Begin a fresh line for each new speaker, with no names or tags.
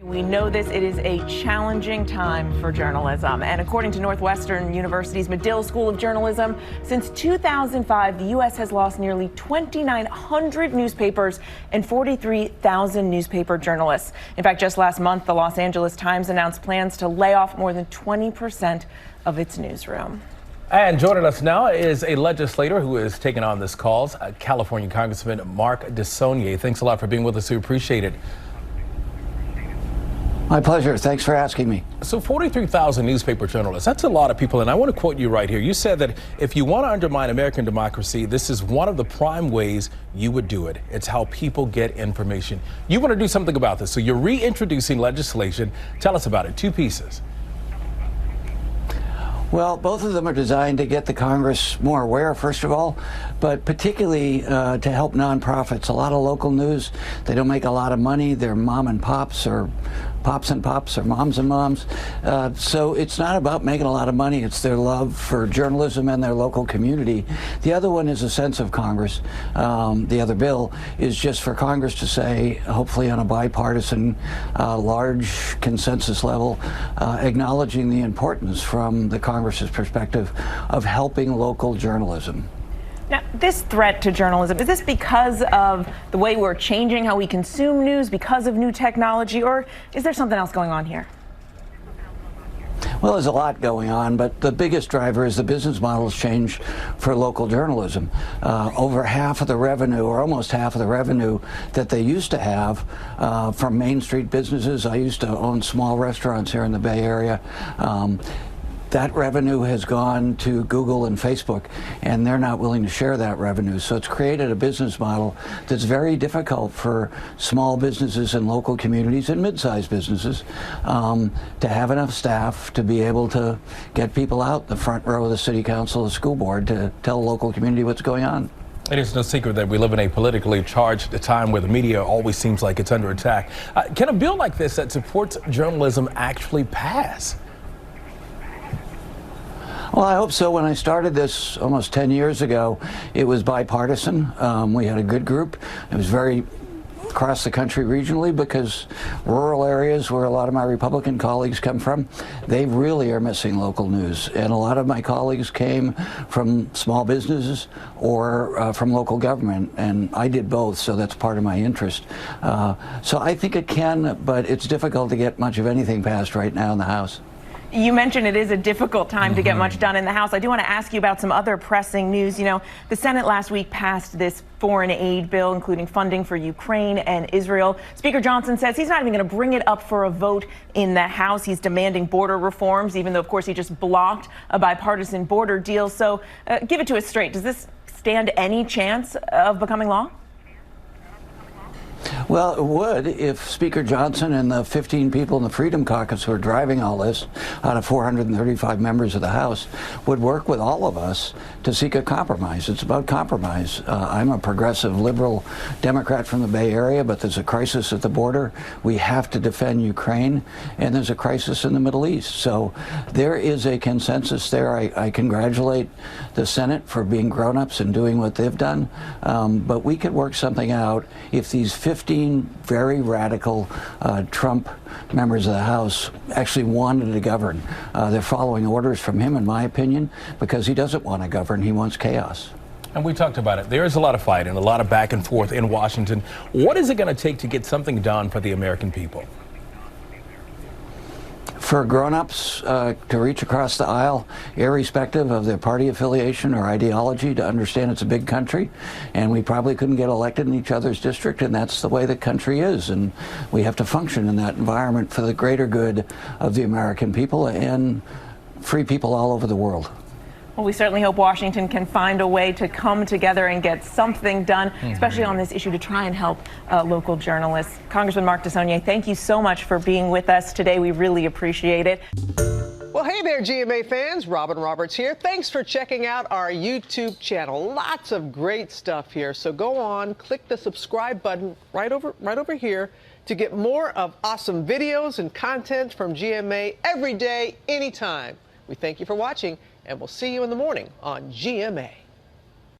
We know this, it is a challenging time for journalism. And according to Northwestern University's Medill School of Journalism, since 2005, the U.S. has lost nearly 2,900 newspapers and 43,000 newspaper journalists. In fact, just last month, the Los Angeles Times announced plans to lay off more than 20% of its newsroom.
And joining us now is a legislator who is taking on this cause, California Congressman Mark DeSaulnier. Thanks a lot for being with us. We appreciate it.
My pleasure. Thanks for asking me.
So 43,000 newspaper journalists, that's a lot of people. And I want to quote you right here. You said that if you want to undermine American democracy, this is one of the prime ways you would do it. It's how people get information. You want to do something about this. So you're reintroducing legislation. Tell us about it. Two pieces.
Well, both of them are designed to get the Congress more aware, first of all, but particularly to help nonprofits. A lot of local news, they don't make a lot of money. They're mom and pops or pops and pops or moms and moms. So it's not about making a lot of money. It's their love for journalism and their local community. The other one is a sense of Congress. The other bill is just for Congress to say, hopefully on a bipartisan, large consensus level, acknowledging the importance from the Congress's perspective of helping local journalism.
Now, this threat to journalism, is this because of the way we're changing how we consume news, because of new technology, or is there something else going on here?
Well, there's a lot going on, but the biggest driver is the business models change for local journalism. Over half of the revenue, or almost half of the revenue that they used to have from Main Street businesses. I used to own small restaurants here in the Bay Area. That revenue has gone to Google and Facebook, and they're not willing to share that revenue. So it's created a business model that's very difficult for small businesses and local communities and mid-sized businesses to have enough staff to be able to get people out the front row of the city council, the school board, to tell the local community what's going on.
It is no secret that we live in a politically charged time where the media always seems like it's under attack. Can a bill like this that supports journalism actually pass?
Well, I hope so. When I started this almost 10 years ago, it was bipartisan. We had a good group. It was very across the country regionally, because rural areas where a lot of my Republican colleagues come from, they really are missing local news. And a lot of my colleagues came from small businesses or from local government, and I did both, so that's part of my interest. So I think it can, but it's difficult to get much of anything passed right now in the House.
You mentioned it is a difficult time to get much done in the House. I do want to ask you about some other pressing news. You know, the Senate last week passed this foreign aid bill, including funding for Ukraine and Israel. Speaker Johnson says he's not even going to bring it up for a vote in the House. He's demanding border reforms, even though, of course, he just blocked a bipartisan border deal. So give it to us straight. Does this stand any chance of becoming law?
Well, it would if Speaker Johnson and the 15 people in the Freedom Caucus who are driving all this out of 435 members of the House would work with all of us to seek a compromise. It's about compromise. I'm a progressive liberal Democrat from the Bay Area, but there's a crisis at the border. We have to defend Ukraine, and there's a crisis in the Middle East. So there is a consensus there. I congratulate the Senate for being grown-ups and doing what they've done, but we could work something out if these 15 very radical Trump members of the House actually wanted to govern. They're following orders from him, in my opinion, because he doesn't want to govern. He wants chaos.
And we talked about it. There is a lot of fighting, a lot of back and forth in Washington. What is it going to take to get something done for the American people?
For grown-ups to reach across the aisle, irrespective of their party affiliation or ideology, to understand it's a big country, and we probably couldn't get elected in each other's district, and that's the way the country is, and we have to function in that environment for the greater good of the American people and free people all over the world.
Well, we certainly hope Washington can find a way to come together and get something done, especially on this issue, to try and help local journalists. Congressman Mark DeSaulnier, thank you so much for being with us today. We really appreciate it.
Well, hey there, GMA fans. Robin Roberts here. Thanks for checking out our YouTube channel. Lots of great stuff here. So go on, click the subscribe button right over here to get more of awesome videos and content from GMA every day, anytime. We thank you for watching, and we'll see you in the morning on GMA.